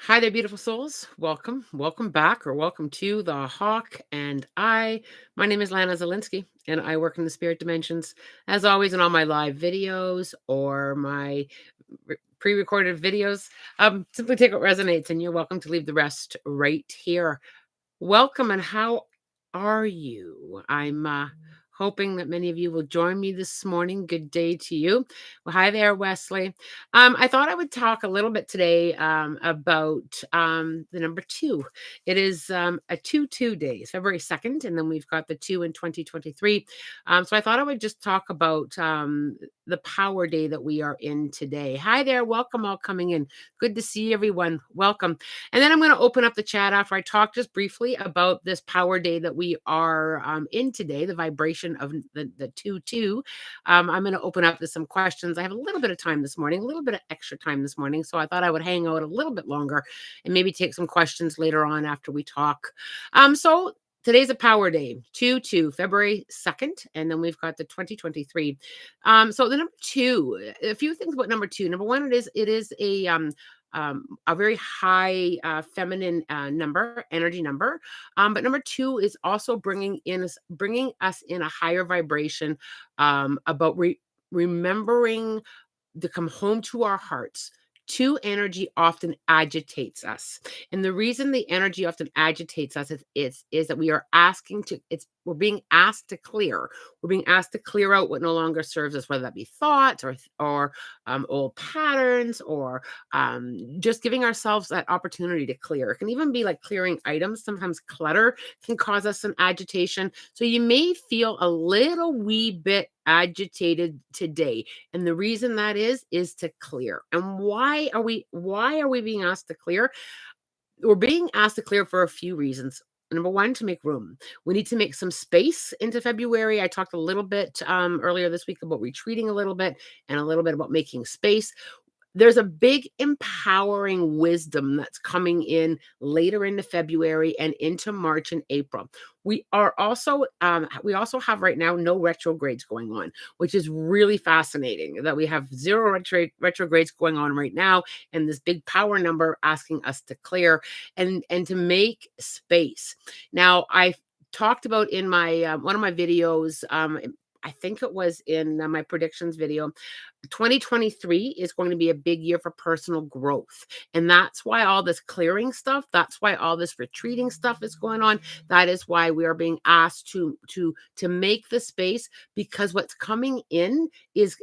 Hi there, beautiful souls. Welcome back, or welcome to the Hawk and I. My name is Lana Zelinsky, and I work in the spirit dimensions. As always, in all my live videos or my pre-recorded videos, simply take what resonates, and you're welcome to leave the rest right here. Welcome, and how are you? I'm hoping that many of you will join me this morning. Good day to you. Well, hi there, Wesley. I thought I would talk a little bit today about the number two. It is a 2 day, it's February 2nd, and then we've got the two in 2023. So I thought I would just talk about the power day that we are in today. Hi there. Welcome, all coming in. Good to see everyone. Welcome. And then I'm going to open up the chat after I talk just briefly about this power day that we are in today, the vibration of the 2-2. I'm going to open up to some questions. I have a little bit of time this morning, a little bit of extra time this morning. So I thought I would hang out a little bit longer and maybe take some questions later on after we talk. So today's a power day, 2-2, February 2nd. And then we've got the 2023. So the number two, a few things about number two. Number one, it is a very high feminine number, energy number. But number two is also bringing us in a higher vibration about remembering to come home to our hearts. Two energy often agitates us. And the reason the energy often agitates us is that we are asking to, we're being asked to clear. We're being asked to clear out what no longer serves us, whether that be thoughts or old patterns, or just giving ourselves that opportunity to clear. It can even be like clearing items. Sometimes clutter can cause us some agitation. So you may feel a little wee bit agitated today, and the reason that is to clear. And why are we being asked to clear? We're being asked to clear for a few reasons. Number one, to make room. We need to make some space into February. I talked a little bit earlier this week about retreating a little bit, and a little bit about making space. There's a big empowering wisdom that's coming in later into February and into March and April. We also have right now no retrogrades going on, which is really fascinating that we have zero retrogrades going on right now, and this big power number asking us to clear and to make space. Now, I talked about in my one of my videos, I think it was in my predictions video, 2023 is going to be a big year for personal growth. And that's why all this clearing stuff, that's why all this retreating stuff is going on. That is why we are being asked to make the space, because what's coming in is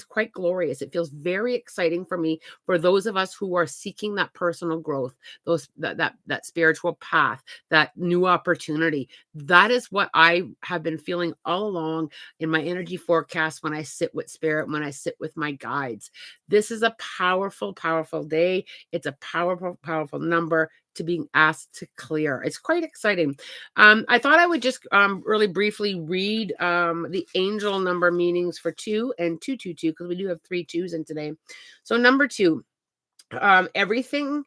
quite glorious. It feels very exciting for me, for those of us who are seeking that personal growth, that spiritual path, that new opportunity. That is what I have been feeling all along in my energy forecast when I sit with spirit, when I sit with my guides. This is a powerful, powerful day. It's a powerful, powerful number to being asked to clear. It's quite exciting. I thought I would just really briefly read the angel number meanings for 2 and 222, because we do have 3 2s in today. So number 2, everything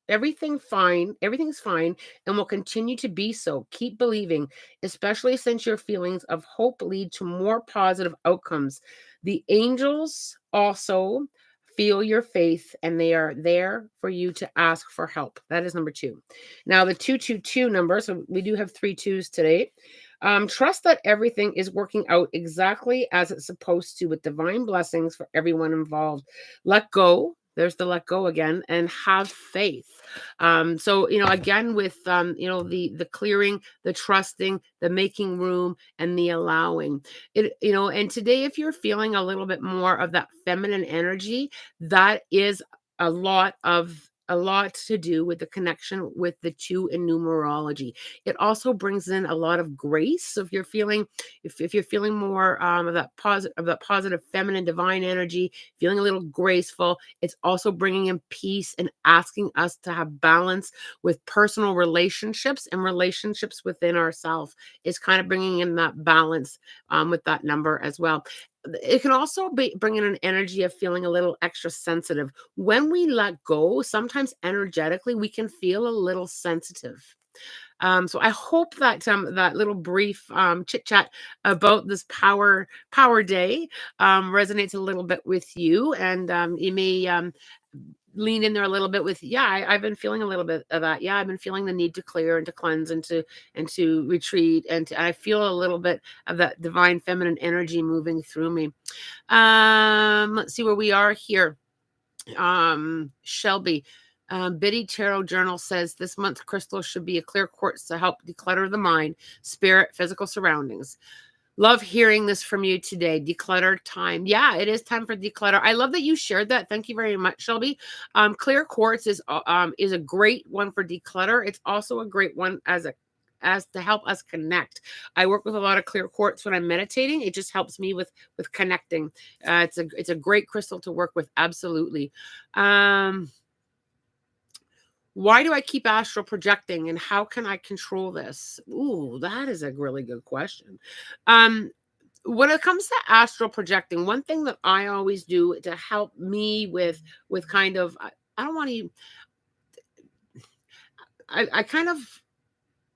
everything's fine and will continue to be so. Keep believing, especially since your feelings of hope lead to more positive outcomes. The angels also feel your faith, and they are there for you to ask for help. That is number 2. Now, the 222 number, so we do have 3 2s today. Trust that everything is working out exactly as it's supposed to, with divine blessings for everyone involved. Let go. There's the let go again, and have faith. So, again, with the clearing, the trusting, the making room, and the allowing it. And today, if you're feeling a little bit more of that feminine energy, that is a lot to do with the connection with the 2 in numerology. It also brings in a lot of grace. So if you're feeling more of that positive feminine divine energy, feeling a little graceful, it's also bringing in peace and asking us to have balance with personal relationships and relationships within ourselves. It's kind of bringing in that balance with that number as well. It can also be bringing an energy of feeling a little extra sensitive. When we let go, sometimes energetically, we can feel a little sensitive. So I hope that that little brief chit chat about this power day resonates a little bit with you, and you may lean in there a little bit with, yeah, I've been feeling a little bit of that. Yeah, I've been feeling the need to clear and to cleanse and to retreat, I feel a little bit of that divine feminine energy moving through me. Let's see where we are here. Shelby. Biddy Tarot Journal says this month's crystal should be a clear quartz to help declutter the mind, spirit, physical surroundings. Love hearing this from you today. Declutter time. Yeah, it is time for declutter. I love that you shared that. Thank you very much, Shelby. Clear quartz is a great one for declutter. It's also a great one as to help us connect. I work with a lot of clear quartz when I'm meditating. It just helps me with connecting. It's a great crystal to work with. Absolutely. Why do I keep astral projecting and how can I control this? Ooh, that is a really good question. When it comes to astral projecting, one thing that I always do to help me with kind of, I don't want to, I kind of,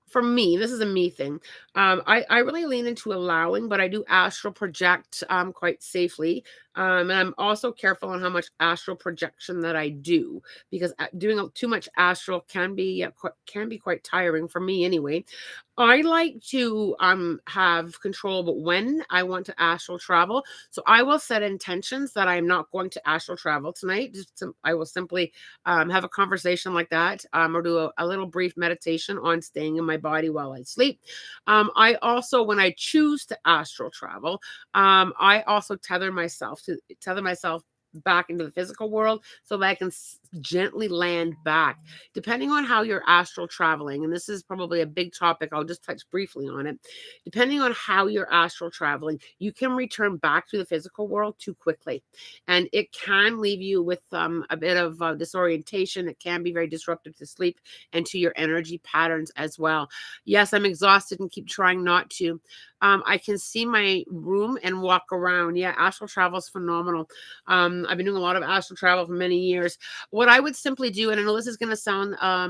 for me, this is a me thing. I really lean into allowing, but I do astral project quite safely. And I'm also careful on how much astral projection that I do, because doing too much astral can be quite tiring for me anyway. I like to have control about when I want to astral travel. So I will set intentions that I'm not going to astral travel tonight. I will simply have a conversation like that, or do a little brief meditation on staying in my body while I sleep. I also, when I choose to astral travel, I also tether myself back into the physical world so that I can gently land back. Depending on how you're astral traveling, and this is probably a big topic, I'll just touch briefly on it. Depending on how you're astral traveling, you can return back to the physical world too quickly. And it can leave you with a bit of disorientation. It can be very disruptive to sleep and to your energy patterns as well. Yes, I'm exhausted and keep trying not to. I can see my room and walk around. Yeah, astral travel is phenomenal. I've been doing a lot of astral travel for many years. What I would simply do, and I know this is going to sound, a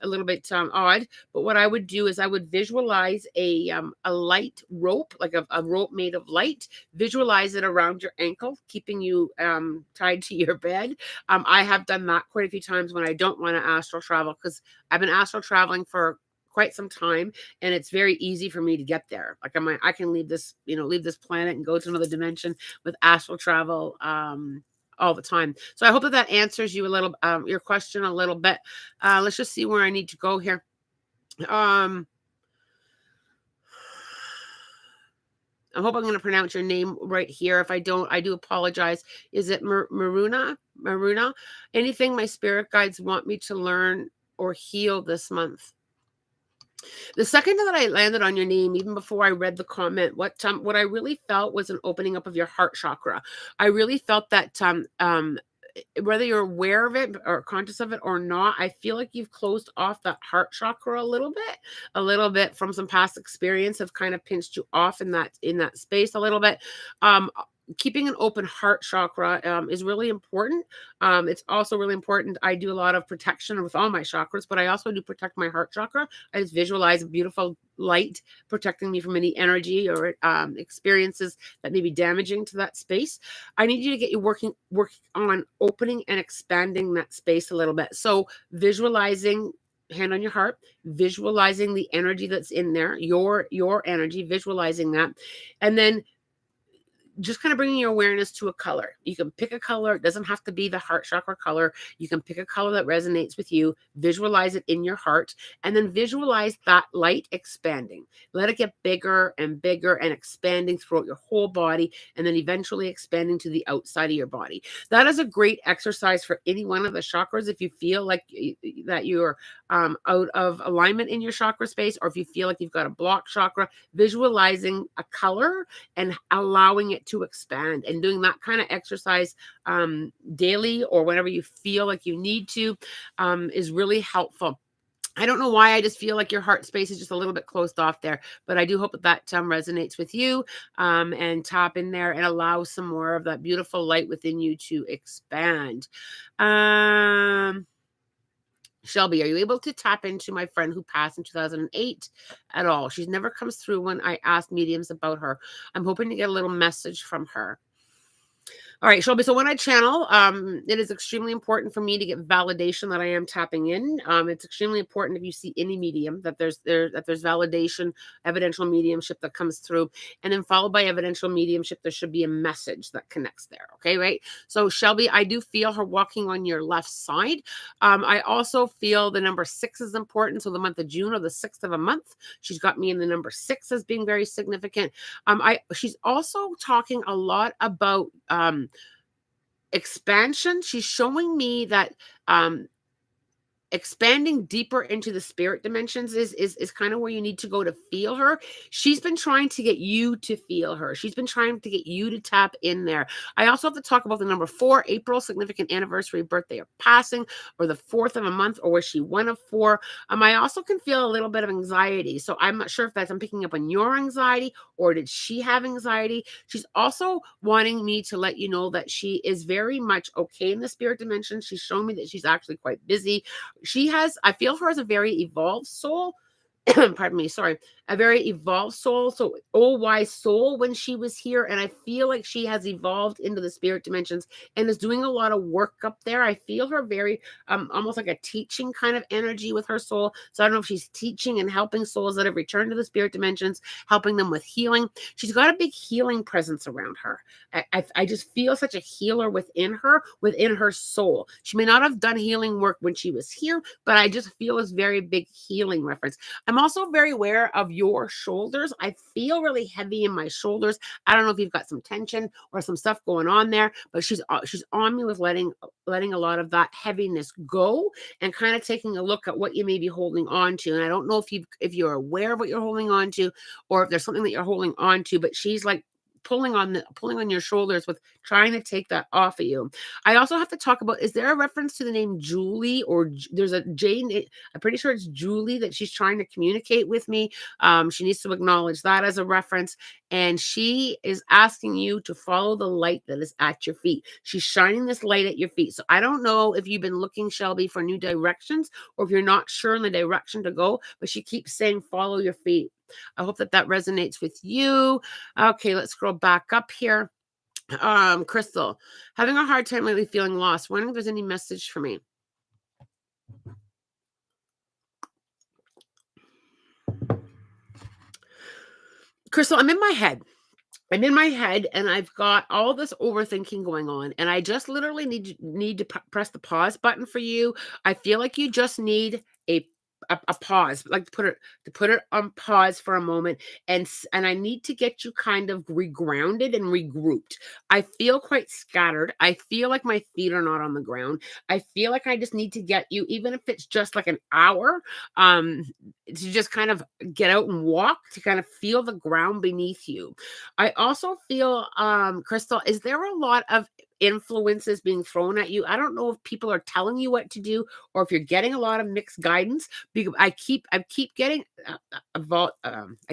little bit odd, but what I would do is I would visualize a light rope, like a rope made of light. Visualize it around your ankle, keeping you tied to your bed. I have done that quite a few times when I don't want to astral travel, because I've been astral traveling for quite some time, and it's very easy for me to get there. Like I can leave this planet and go to another dimension with astral travel all the time. So I hope that answers you a little, your question a little bit. Let's just see where I need to go here. I hope I'm going to pronounce your name right here. If I don't, I do apologize. Is it Maruna? Maruna? Anything my spirit guides want me to learn or heal this month? The second that I landed on your name, even before I read the comment, what I really felt was an opening up of your heart chakra. I really felt that whether you're aware of it or conscious of it or not, I feel like you've closed off that heart chakra a little bit from some past experience have kind of pinched you off in that space a little bit. Keeping an open heart chakra is really important. It's also really important. I do a lot of protection with all my chakras, but I also do protect my heart chakra. I just visualize a beautiful light protecting me from any energy or experiences that may be damaging to that space. I need you to get you working on opening and expanding that space a little bit. So visualizing, hand on your heart, visualizing the energy that's in there, your energy, visualizing that, and then just kind of bringing your awareness to a color. You can pick a color. It doesn't have to be the heart chakra color. You can pick a color that resonates with you, visualize it in your heart, and then visualize that light expanding. Let it get bigger and bigger and expanding throughout your whole body, and then eventually expanding to the outside of your body. That is a great exercise for any one of the chakras. If you feel like that you're out of alignment in your chakra space, or if you feel like you've got a blocked chakra, visualizing a color and allowing it to expand, and doing that kind of exercise daily or whenever you feel like you need to is really helpful. I don't know why, I just feel like your heart space is just a little bit closed off there, but I do hope that resonates with you, and tap in there and allow some more of that beautiful light within you to expand. Shelby, are you able to tap into my friend who passed in 2008 at all? She's never comes through when I ask mediums about her. I'm hoping to get a little message from her. All right, Shelby. So when I channel, it is extremely important for me to get validation that I am tapping in. It's extremely important if you see any medium that there's validation, evidential mediumship that comes through, and then followed by evidential mediumship, there should be a message that connects there. Okay, right? So Shelby, I do feel her walking on your left side. I also feel the number 6 is important. So the month of June or the 6th of a month, she's got me in the number 6 as being very significant. She's also talking a lot about expansion. She's showing me that expanding deeper into the spirit dimensions is kind of where you need to go to feel her. She's been trying to get you to feel her. She's been trying to get you to tap in there. I also have to talk about the number 4, April, significant anniversary, birthday, or passing, or the 4th of a month, or was she one of 4? I also can feel a little bit of anxiety. So I'm not sure if I'm picking up on your anxiety, or did she have anxiety? She's also wanting me to let you know that she is very much okay in the spirit dimension. She's shown me that she's actually quite busy. I feel her as a very evolved soul. Pardon me, sorry, a very evolved soul. So old wise soul when she was here, and I feel like she has evolved into the spirit dimensions and is doing a lot of work up there. I feel her very almost like a teaching kind of energy with her soul. So I don't know if she's teaching and helping souls that have returned to the spirit dimensions, helping them with healing. She's got a big healing presence around her. I just feel such a healer within her soul. She may not have done healing work when she was here, but I just feel this very big healing reference. I'm also very aware of your shoulders. I feel really heavy in my shoulders. I don't know if you've got some tension or some stuff going on there, but she's on me with letting a lot of that heaviness go and kind of taking a look at what you may be holding on to. And I don't know if you're aware of what you're holding on to, or if there's something that you're holding on to, but she's like pulling on your shoulders with trying to take that off of you. I also have to talk about, is there a reference to the name Julie, or there's a Jane? I'm pretty sure it's Julie that she's trying to communicate with me. She needs to acknowledge that as a reference. And she is asking you to follow the light that is at your feet. She's shining this light at your feet. So I don't know if you've been looking, Shelby, for new directions, or if you're not sure in the direction to go, but she keeps saying, follow your feet. I hope that resonates with you. Okay, let's scroll back up here. Crystal, having a hard time lately feeling lost. Wondering if there's any message for me. Crystal, I'm in my head. And I've got all this overthinking going on, and I just literally need to press the pause button for you. I feel like you just need a pause, like to put it on pause for a moment, and I need to get you kind of regrounded and regrouped. I feel quite scattered. I feel like my feet are not on the ground. I feel like I just need to get you, even if it's just like an hour, to just kind of get out and walk, to kind of feel the ground beneath you. I also feel, Crystal, is there a lot of influences being thrown at you? I don't know if people are telling you what to do, or if you're getting a lot of mixed guidance. Because I keep getting a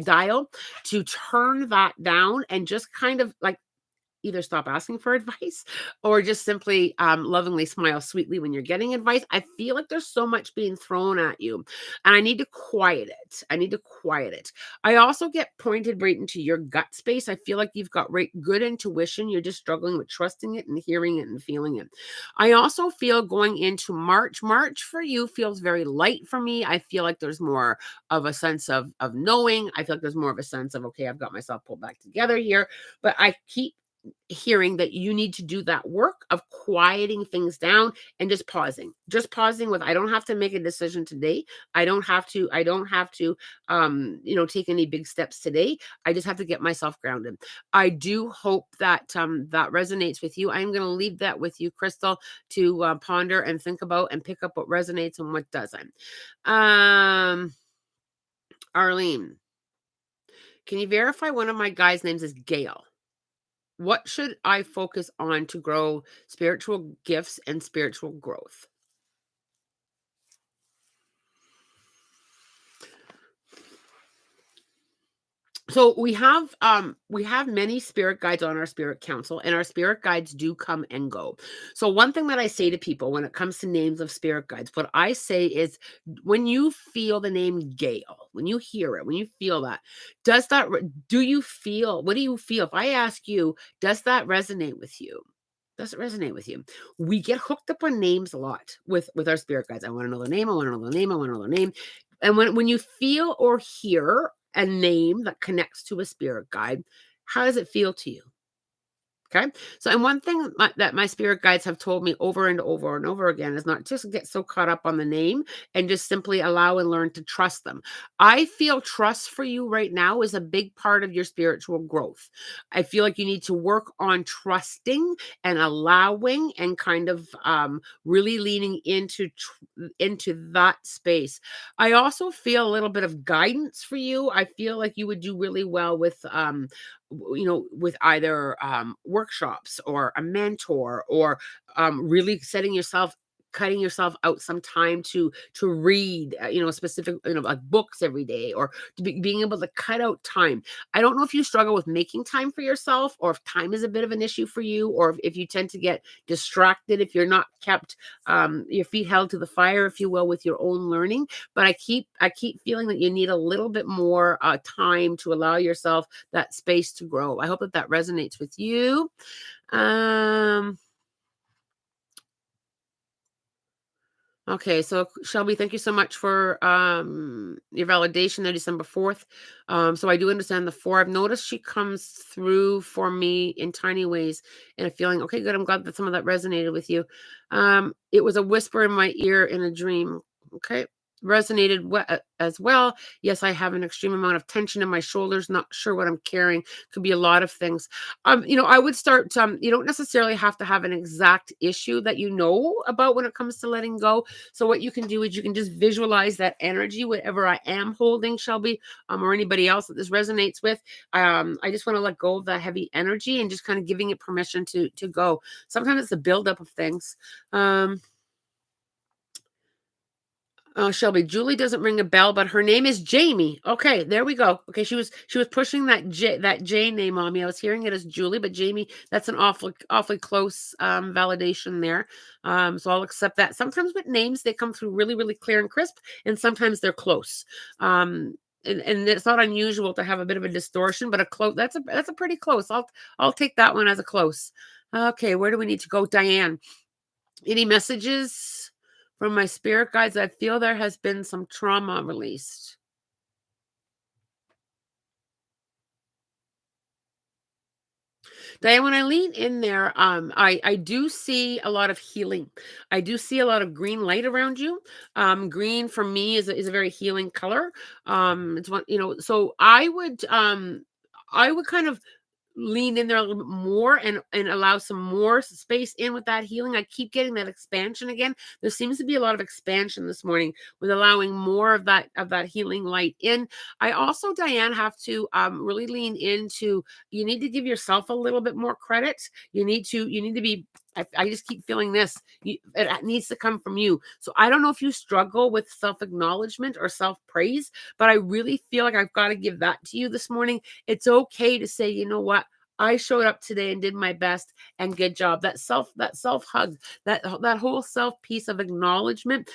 dial to turn that down and just kind of like either stop asking for advice, or just simply lovingly smile sweetly when you're getting advice. I feel like there's so much being thrown at you, and I need to quiet it. I also get pointed right into your gut space. I feel like you've got good intuition. You're just struggling with trusting it and hearing it and feeling it. I also feel going into March. March for you feels very light for me. I feel like there's more of a sense of knowing. I feel like there's more of a sense of, okay, I've got myself pulled back together here. But I keep hearing that you need to do that work of quieting things down and just pausing with, I don't have to make a decision today. I don't have to take any big steps today. I just have to get myself grounded. I do hope that that resonates with you. I'm going to leave that with you, Crystal, to ponder and think about and pick up what resonates and what doesn't. Arlene, can you verify one of my guys' names is Gail? What should I focus on to grow spiritual gifts and spiritual growth? So we have many spirit guides on our spirit council, and our spirit guides do come and go. So one thing that I say to people when it comes to names of spirit guides, what I say is, when you feel the name Gail, when you hear it, when you feel that, do you feel, what do you feel? If I ask you, does that resonate with you? Does it resonate with you? We get hooked up on names a lot with our spirit guides. I want to know their name. I want to know their name. I want to know their name. And when you feel or hear a name that connects to a spirit guide, how does it feel to you? Okay. So, and one thing that my spirit guides have told me over and over and over again is not just get so caught up on the name and just simply allow and learn to trust them. I feel trust for you right now is a big part of your spiritual growth. I feel like you need to work on trusting and allowing and kind of really leaning into that space. I also feel a little bit of guidance for you. I feel like you would do really well with with either workshops or a mentor or really cutting yourself out some time to read specific like books every day or being able to cut out time. I don't know if you struggle with making time for yourself or if time is a bit of an issue for you or if you tend to get distracted if you're not kept your feet held to the fire, if you will, with your own learning. But I keep feeling that you need a little bit more time to allow yourself that space to grow. I hope that that resonates with you. Um, okay, so Shelby, thank you so much for your validation of December 4th. So I do understand the four. I've noticed she comes through for me in tiny ways and a feeling, okay, good. I'm glad that some of that resonated with you. It was a whisper in my ear in a dream. Okay. Resonated as well. Yes, I have an extreme amount of tension in my shoulders, not sure what I'm carrying. Could be a lot of things. I would start you don't necessarily have to have an exact issue that you know about when it comes to letting go. So what you can do is you can just visualize that energy, whatever I am holding, Shelby, or anybody else that this resonates with. I just want to let go of that heavy energy and just kind of giving it permission to go. Sometimes it's a buildup of things. Shelby, Julie doesn't ring a bell, but her name is Jamie. Okay, there we go. Okay, she was pushing that J name on me. I was hearing it as Julie, but Jamie, that's an awfully close validation there. So I'll accept that. Sometimes with names they come through really really clear and crisp, and sometimes they're close. And it's not unusual to have a bit of a distortion, but a close that's a pretty close. I'll take that one as a close. Okay, where do we need to go, Diane? Any messages from my spirit guides? I feel there has been some trauma released. Diane, when I lean in there, I do see a lot of healing. I do see a lot of green light around you. Green for me is a very healing color. It's one, so I would kind of lean in there a little bit more and allow some more space in with that healing. I keep getting that expansion again. There seems to be a lot of expansion this morning with allowing more of that healing light in. I also, Diane, have to really lean into, you need to give yourself a little bit more credit. You need to be, I just keep feeling this. It needs to come from you. So I don't know if you struggle with self acknowledgement or self praise, but I really feel like I've got to give that to you this morning. It's okay to say, you know what? I showed up today and did my best and good job. That self hug, that whole self piece of acknowledgement.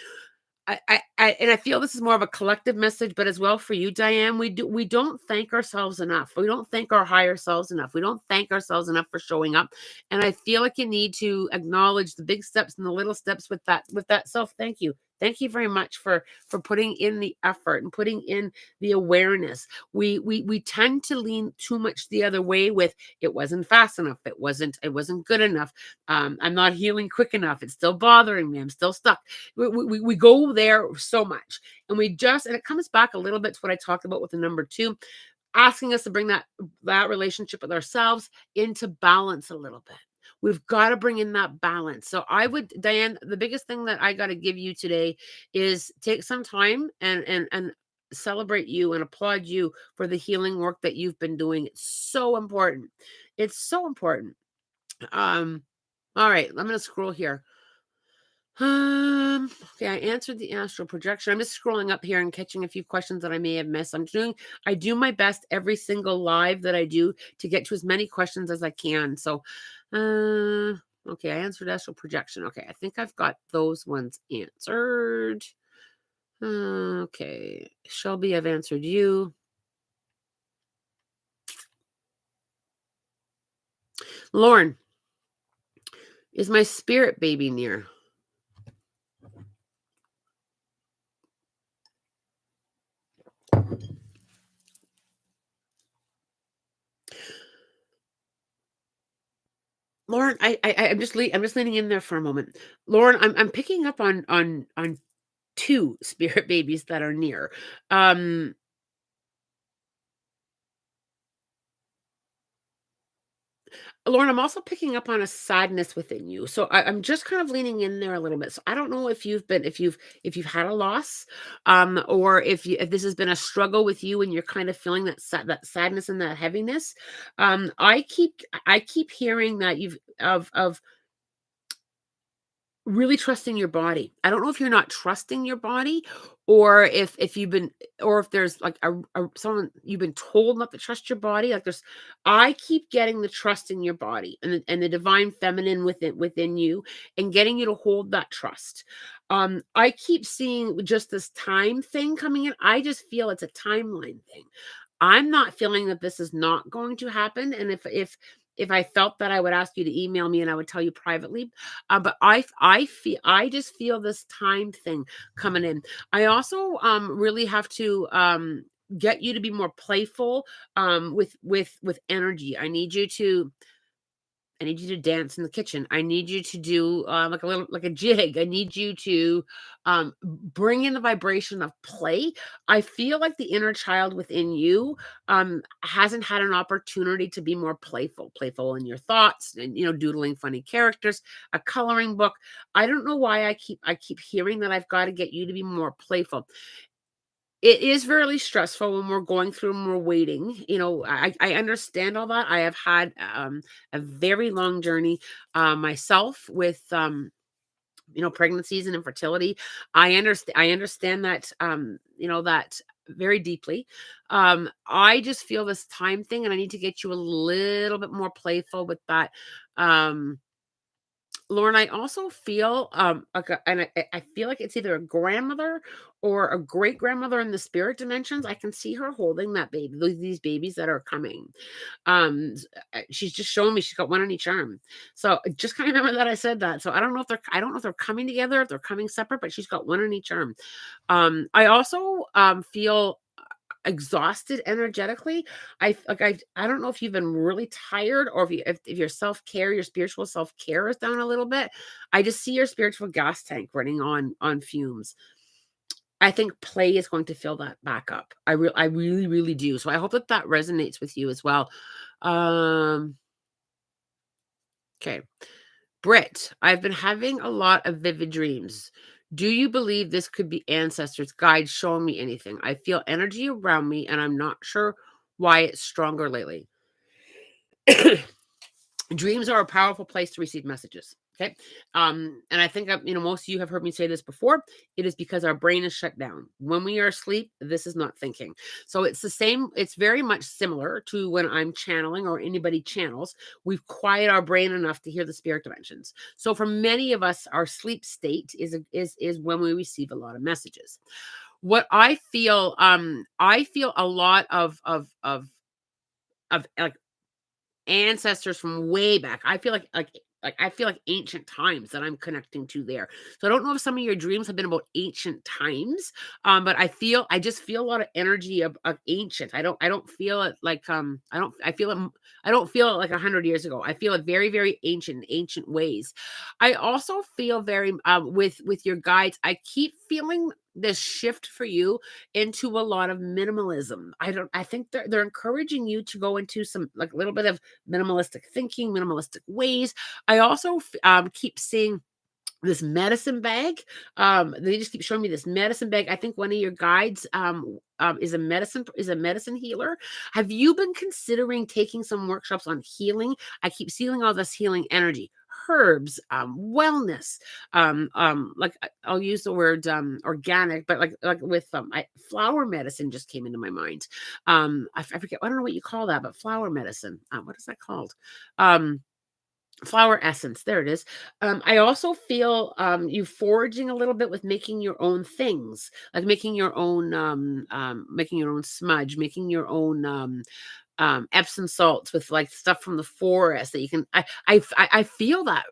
And I feel this is more of a collective message, but as well for you, Diane, we don't thank ourselves enough. We don't thank our higher selves enough. We don't thank ourselves enough for showing up. And I feel like you need to acknowledge the big steps and the little steps with that self thank you. Thank you very much for putting in the effort and putting in the awareness. We tend to lean too much the other way with it wasn't fast enough. It wasn't good enough. I'm not healing quick enough. It's still bothering me. I'm still stuck. We go there so much and it comes back a little bit to what I talked about with the number two, asking us to bring that relationship with ourselves into balance a little bit. We've got to bring in that balance. So I would, Diane, the biggest thing that I got to give you today is take some time and celebrate you and applaud you for the healing work that you've been doing. It's so important. It's so important. um all right, I'm going to scroll here. Okay, I answered the astral projection. I'm just scrolling up here and catching a few questions that I may have missed. I do my best every single live that I do to get to as many questions as I can. So, okay, I answered astral projection. Okay, I think I've got those ones answered. Okay, Shelby, I've answered you. Lauren, Is my spirit baby near? Lauren, I'm just leaning in there for a moment. Lauren, I'm picking up on 2 spirit babies that are near. Um, Lauren, I'm also picking up on a sadness within you. So I'm just kind of leaning in there a little bit. So I don't know if you've had a loss, or if this has been a struggle with you and you're kind of feeling that sadness and that heaviness. I keep hearing that you've of really trusting your body. I don't know if you're not trusting your body, or if you've been, or if there's like someone you've been told not to trust your body. Like there's I keep getting the trust in your body and the divine feminine within you, and getting you to hold that trust. I keep seeing just this time thing coming in. I just feel it's a timeline thing. I'm not feeling that this is not going to happen, and if I felt that, I would ask you to email me and I would tell you privately. But I just feel this time thing coming in. I also really have to get you to be more playful with energy. I need you to dance in the kitchen. I need you to do like a little like a jig. I need you to bring in the vibration of play. I feel like the inner child within you hasn't had an opportunity to be more playful in your thoughts, and doodling funny characters, a coloring book. I don't know why I keep hearing that I've got to get you to be more playful. It is really stressful when we're going through and we're waiting. I understand all that. I have had a very long journey myself with pregnancies and infertility. I understand that that very deeply. I just feel this time thing, and I need to get you a little bit more playful with that. Lauren, I also feel, like and I feel like it's either a grandmother or a great grandmother in the spirit dimensions. I can see her holding that baby, these babies that are coming. She's just showing me she's got one on each arm. So just kind of remember that I said that. So I don't know if they're coming together, if they're coming separate, but she's got one on each arm. I also feel exhausted energetically. I don't know if you've been really tired, or if your self-care, your spiritual self-care is down a little bit. I just see your spiritual gas tank running on fumes. I think play is going to fill that back up. I really, really do. So I hope that that resonates with you as well. Um, okay. Britt, I've been having a lot of vivid dreams. Do you believe this could be ancestors, guides showing me anything? I feel energy around me and I'm not sure why it's stronger lately. Dreams are a powerful place to receive messages. Okay. And I think most of you have heard me say this before. It is because our brain is shut down. When we are asleep, this is not thinking. So it's the same, it's very much similar to when I'm channeling or anybody channels. We've quiet our brain enough to hear the spirit dimensions. So for many of us, our sleep state is when we receive a lot of messages. What I feel a lot of like ancestors from way back. I feel like I feel like ancient times that I'm connecting to there. So I don't know if some of your dreams have been about ancient times, but I just feel a lot of energy of ancient. I don't feel it like I don't feel it like 100 years ago. I feel it very, very ancient ways. I also feel very with your guides. I keep feeling this shift for you into a lot of minimalism. I think they're encouraging you to go into some like a little bit of minimalistic thinking, minimalistic ways. I also keep seeing this medicine bag. They just keep showing me this medicine bag. I think one of your guides is a medicine healer. Have you been considering taking some workshops on healing? I keep seeing all this healing energy. Herbs, wellness, I'll use the word organic, but like with flower medicine just came into my mind. I forget, I don't know what you call that, but flower medicine. What is that called? Um, Flower essence, there it is. I also feel you foraging a little bit with making your own things, like making your own smudge, making your own Epsom salts with like stuff from the forest that you can. I feel that.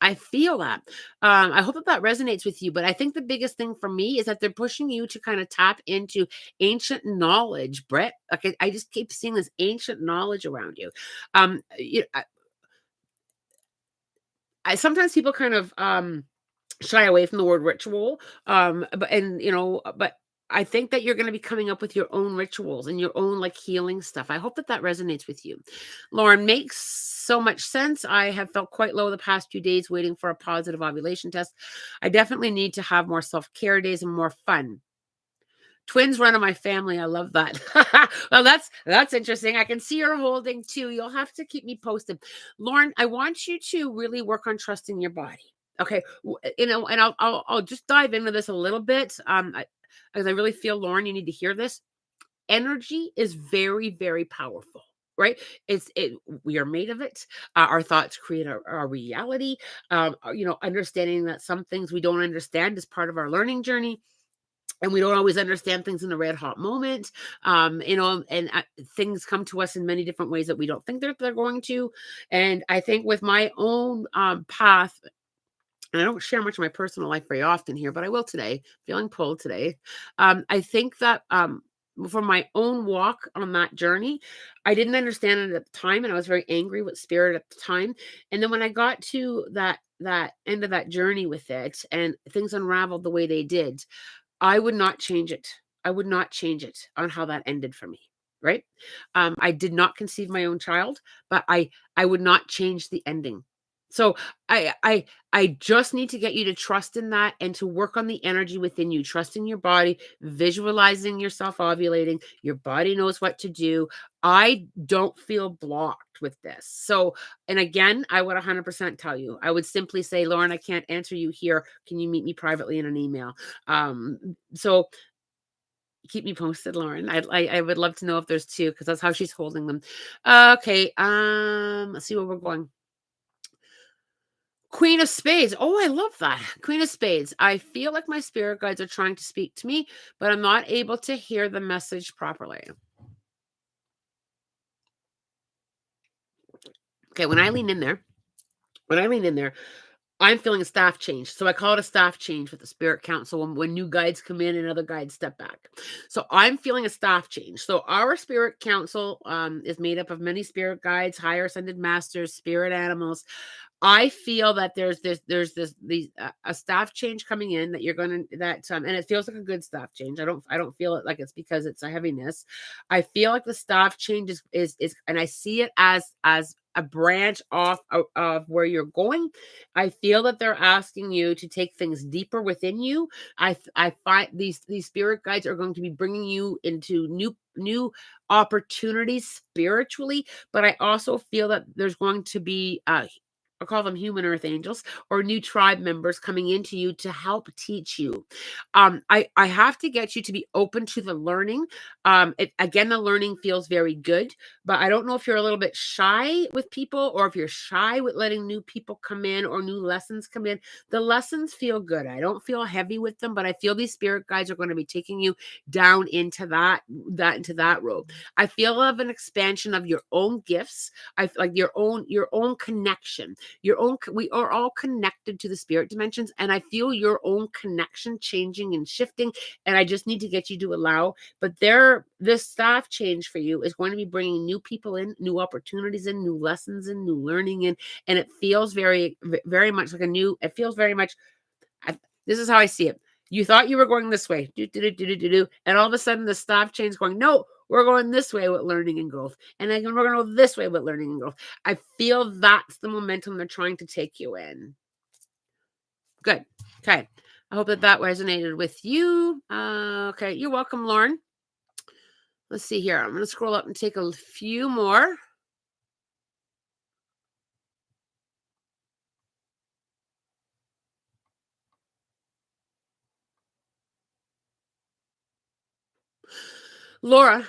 I feel that. I hope that that resonates with you. But I think the biggest thing for me is that they're pushing you to kind of tap into ancient knowledge, Brett. Okay, I just keep seeing this ancient knowledge around you. Sometimes people kind of shy away from the word ritual. But I think that you're going to be coming up with your own rituals and your own like healing stuff. I hope that that resonates with you. Lauren, makes so much sense. I have felt quite low the past few days waiting for a positive ovulation test. I definitely need to have more self-care days and more fun. Twins run in my family. I love that. Well, that's interesting. I can see her holding two. You'll have to keep me posted. Lauren, I want you to really work on trusting your body. Okay. And I'll just dive into this a little bit. Because I really feel, Lauren, you need to hear this. Energy is very, very powerful. Right? We are made of it. Our thoughts create our reality. Understanding that some things we don't understand is part of our learning journey, and we don't always understand things in a red hot moment. And things come to us in many different ways that we don't think they're going to. And I think with my own path, and I don't share much of my personal life very often here, but I will today, feeling pulled today. I think that for my own walk on that journey, I didn't understand it at the time, and I was very angry with spirit at the time. And then when I got to that end of that journey with it, and things unraveled the way they did, I would not change it. I would not change it on how that ended for me, right? I did not conceive my own child, but I would not change the ending. So I just need to get you to trust in that and to work on the energy within you, trusting your body, visualizing yourself ovulating. Your body knows what to do. I don't feel blocked with this. So, and again, I would 100% tell you, I would simply say, Lauren, I can't answer you here. Can you meet me privately in an email? So keep me posted, Lauren. I would love to know if there's two, because that's how she's holding them. Okay. Let's see where we're going. Queen of Spades. Oh, I love that. Queen of Spades. I feel like my spirit guides are trying to speak to me, but I'm not able to hear the message properly. Okay, when I lean in there, I'm feeling a staff change. So I call it a staff change with the spirit council when new guides come in and other guides step back. So I'm feeling a staff change. So our spirit council is made up of many spirit guides, higher ascended masters, spirit animals. I feel that there's a staff change coming in that you're going to and it feels like a good staff change. I don't feel it like it's because it's a heaviness. I feel like the staff change is and I see it as a branch off of where you're going. I feel that they're asking you to take things deeper within you. I find these spirit guides are going to be bringing you into new opportunities spiritually, but I also feel that there's going to be I call them human earth angels or new tribe members coming into you to help teach you. I have to get you to be open to the learning. Again, the learning feels very good, but I don't know if you're a little bit shy with people or if you're shy with letting new people come in or new lessons come in. The lessons feel good. I don't feel heavy with them, but I feel these spirit guides are going to be taking you down into that road. I feel of an expansion of your own gifts. I like your own connection, we are all connected to the spirit dimensions, and I feel your own connection changing and shifting, and I just need to get you to allow. But this staff change for you is going to be bringing new people in, new opportunities in, new lessons in, new learning in, and it feels very much like it feels very much. This is how I see it. You thought you were going this way, and all of a sudden the staff change is going, no, we're going this way with learning and growth. And then we're going to go this way with learning and growth. I feel that's the momentum they're trying to take you in. Good. Okay. I hope that resonated with you. Okay. You're welcome, Lauren. Let's see here. I'm going to scroll up and take a few more. Laura,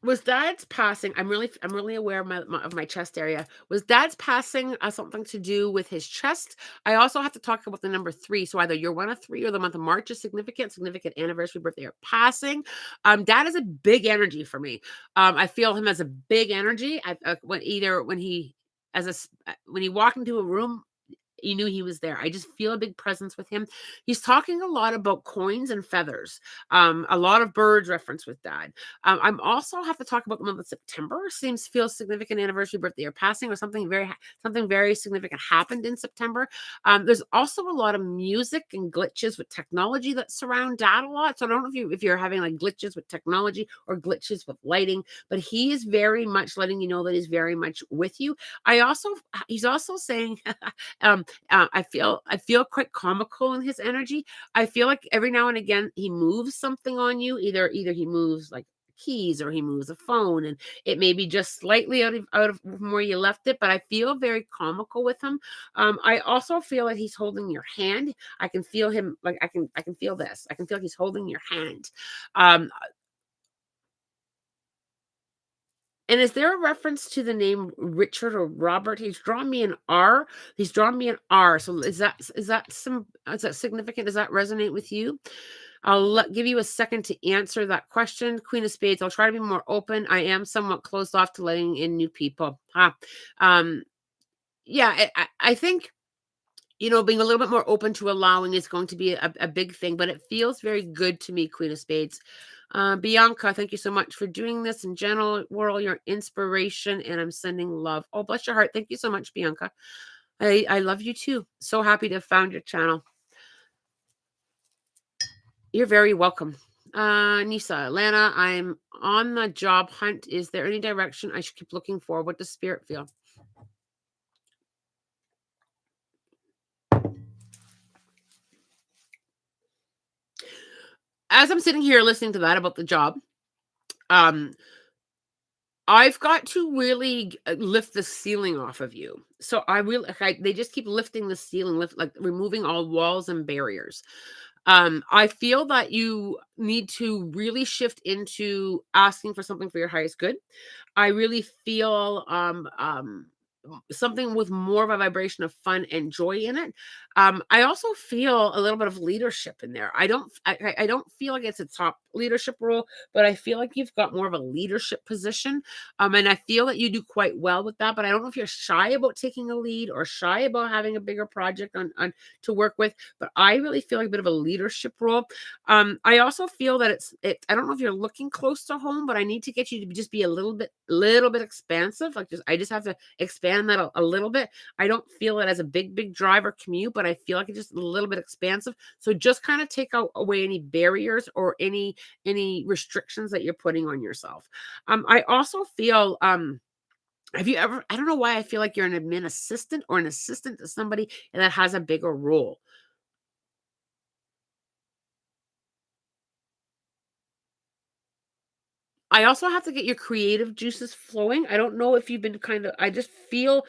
was Dad's passing? I'm really aware of my chest area. Was Dad's passing something to do with his chest? I also have to talk about the number 3. So either you're one of 3 or the month of March is significant anniversary, birthday, or passing. Dad is a big energy for me. I feel him as a big energy. When he when he walked into a room, you knew he was there. I just feel a big presence with him. He's talking a lot about coins and feathers. A lot of birds reference with dad. I'm also have to talk about the month of September. Seems feels significant anniversary, birthday, or passing, or something very significant happened in September. There's also a lot of music and glitches with technology that surround dad a lot. So I don't know if you're having like glitches with technology or glitches with lighting, but he is very much letting you know that he's very much with you. I also He's also saying I feel quite comical in his energy. I feel like every now and again he moves something on you. Either he moves like keys or he moves a phone, and it may be just slightly out of from where you left it, but I feel very comical with him. I also feel that he's holding your hand. I can feel him, like I can feel this. I can feel he's holding your hand. Um And is there a reference to the name Richard or Robert? He's drawn me an R. He's drawn me an R. So is that significant? Does that resonate with you? Give you a second to answer that question. Queen of Spades. I'll try to be more open. I am somewhat closed off to letting in new people. Um, yeah, I think being a little bit more open to allowing is going to be a big thing, but it feels very good to me, Queen of Spades. Bianca, thank you so much for doing this. In general, world, your inspiration, and I'm sending love. Oh, bless your heart. Thank you so much, Bianca. I love you too. So happy to have found your channel. You're very welcome. Nisa, Lana, I'm on the job hunt. Is there any direction I should keep looking for? What does spirit feel? As I'm sitting here listening to that about the job, um, I've got to really lift the ceiling off of you. So they just keep lifting the ceiling, like removing all walls and barriers. I feel that you need to really shift into asking for something for your highest good. I really feel something with more of a vibration of fun and joy in it. I also feel a little bit of leadership in there. I don't feel like it's a top leadership role, but I feel like you've got more of a leadership position. And I feel that you do quite well with that. But I don't know if you're shy about taking a lead or shy about having a bigger project on to work with. But I really feel like a bit of a leadership role. I also feel that I don't know if you're looking close to home, but I need to get you to just be a little bit expansive. Like I just have to expand that a little bit. I don't feel it as a big drive or commute, but I feel like it's just a little bit expansive. So just kind of take away any barriers or any restrictions that you're putting on yourself. I also feel have you ever, I don't know why I feel like you're an admin assistant or an assistant to somebody that has a bigger role. I also have to get your creative juices flowing. I don't know if you've been I just feel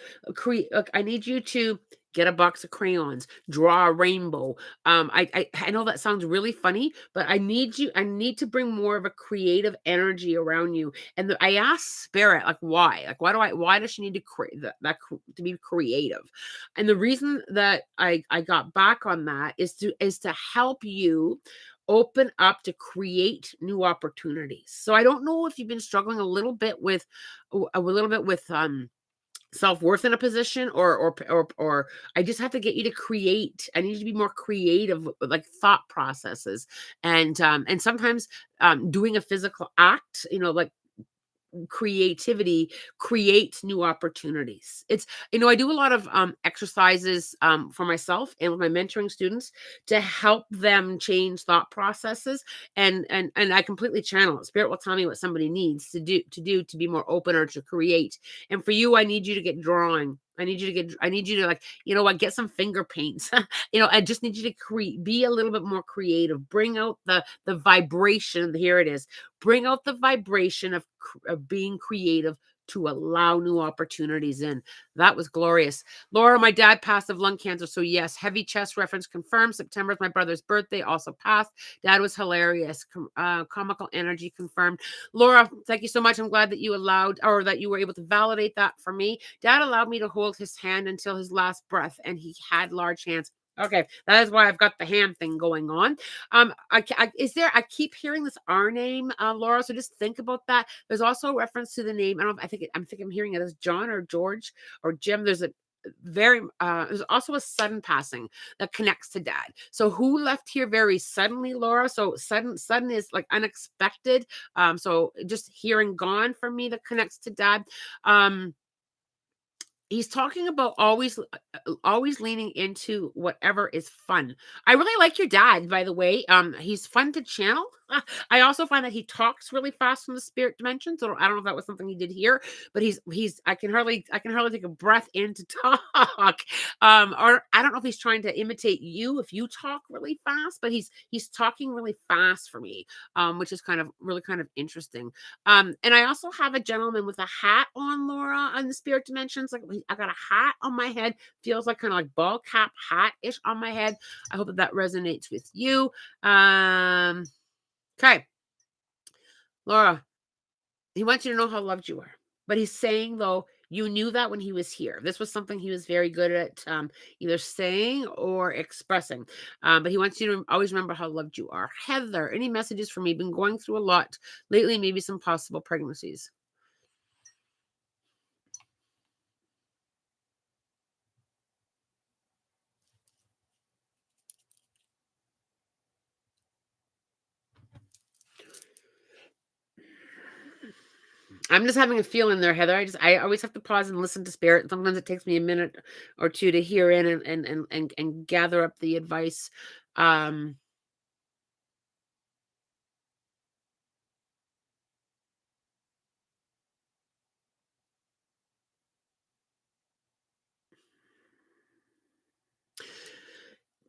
I need you to get a box of crayons, draw a rainbow. I know that sounds really funny, but I need to bring more of a creative energy around you. And I asked Spirit, like, why? Like, why does she need to create to be creative? And the reason that I got back on that is to help you open up to create new opportunities. So I don't know if you've been struggling a little bit with self-worth in a position or I just have to get you to create. I need you to be more creative with, like, thought processes and sometimes doing a physical act, like creativity creates new opportunities. I do a lot of exercises for myself and with my mentoring students to help them change thought processes, and I completely channel it. Spirit will tell me what somebody needs to be more open or to create. And for you, I need you to get drawing. I need you to, like, what, get some finger paints. I just need you to be a little bit more creative. Bring out the vibration. Here it is. Bring out the vibration of being creative to allow new opportunities in. That was glorious. Laura, my dad passed of lung cancer. So yes, heavy chest reference confirmed. September is my brother's birthday, also passed. Dad was hilarious. Comical energy confirmed. Laura, thank you so much. I'm glad that you were able to validate that for me. Dad allowed me to hold his hand until his last breath, and he had large hands. Okay, that is why I've got the hand thing going on. Is there? I keep hearing this R name, Laura. So just think about that. There's also a reference to the name. I don't. Know, I think. I'm hearing it as John or George or Jim. There's a very. There's also a sudden passing that connects to dad. So who left here very suddenly, Laura? So sudden is like unexpected. So just hearing gone for me that connects to dad. He's talking about always leaning into whatever is fun. I really like your dad, by the way. He's fun to channel. I also find that he talks really fast from the spirit dimension. So I don't know if that was something he did here, but he's I can hardly take a breath in to talk. Or I don't know if he's trying to imitate you if you talk really fast, but he's talking really fast for me, which is kind of interesting. And I also have a gentleman with a hat on, Laura, on the spirit dimensions. Like I got a hat on my head, feels like kind of like ball cap hat ish on my head. I hope that resonates with you. Okay, Laura, he wants you to know how loved you are, but he's saying though you knew that when he was here. This was something he was very good at either saying or expressing. But he wants you to always remember how loved you are. Heather, any messages for me? Been going through a lot lately, maybe some possible pregnancies. I'm just having a feeling there, Heather. I always have to pause and listen to spirit. Sometimes it takes me a minute or two to hear in and gather up the advice. Um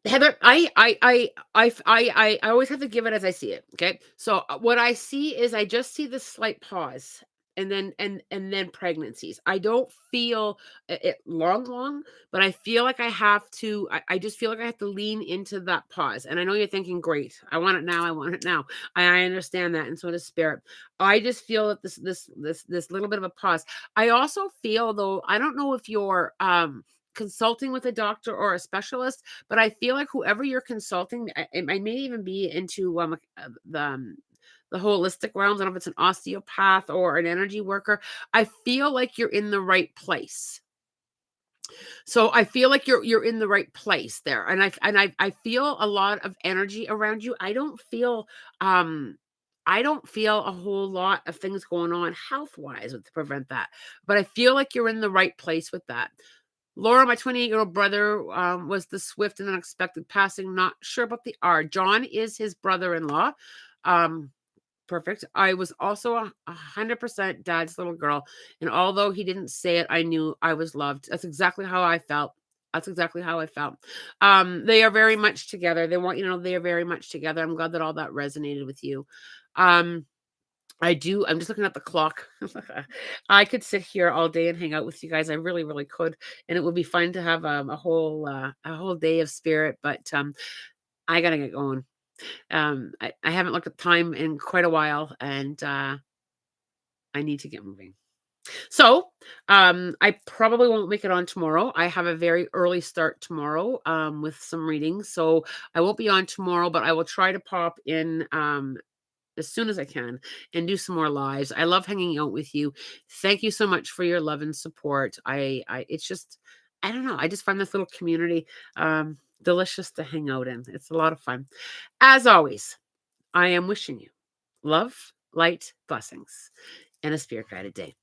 Heather, I always have to give it as I see it. Okay, so what I see is I just see this slight pause, and then pregnancies. I don't feel it long, but I feel like I have to. I just feel like I have to lean into that pause. And I know you're thinking, great, I want it now. I want it now. I understand that, and so does spirit. I just feel that this little bit of a pause. I also feel though. I don't know if you're consulting with a doctor or a specialist, but I feel like whoever you're consulting, it may even be into the holistic realms. I don't know if it's an osteopath or an energy worker. I feel like you're in the right place. So I feel like you're in the right place there, and I feel a lot of energy around you. Um I don't feel a whole lot of things going on health wise to prevent that, but I feel like you're in the right place with that. Laura, my 28-year-old brother, was the swift and unexpected passing. Not sure about the R. John is his brother-in-law. Um, Perfect. I was also 100% dad's little girl, and although he didn't say it, I knew I was loved. That's exactly how I felt. That's exactly how I felt. They are very much together. They want you to know they are very much together. I'm glad that all that resonated with you. Um, I do. I'm just looking at the clock. I could sit here all day and hang out with you guys. I really, really could, and it would be fun to have a whole day of spirit. But I gotta get going. I haven't looked at time in quite a while, and I need to get moving. So I probably won't make it on tomorrow. I have a very early start tomorrow with some readings, so I won't be on tomorrow. But I will try to pop in as soon as I can and do some more lives. I love hanging out with you. Thank you so much for your love and support. It's just, I don't know. I just find this little community delicious to hang out in. It's a lot of fun. As always, I am wishing you love, light, blessings, and a spirit guided day.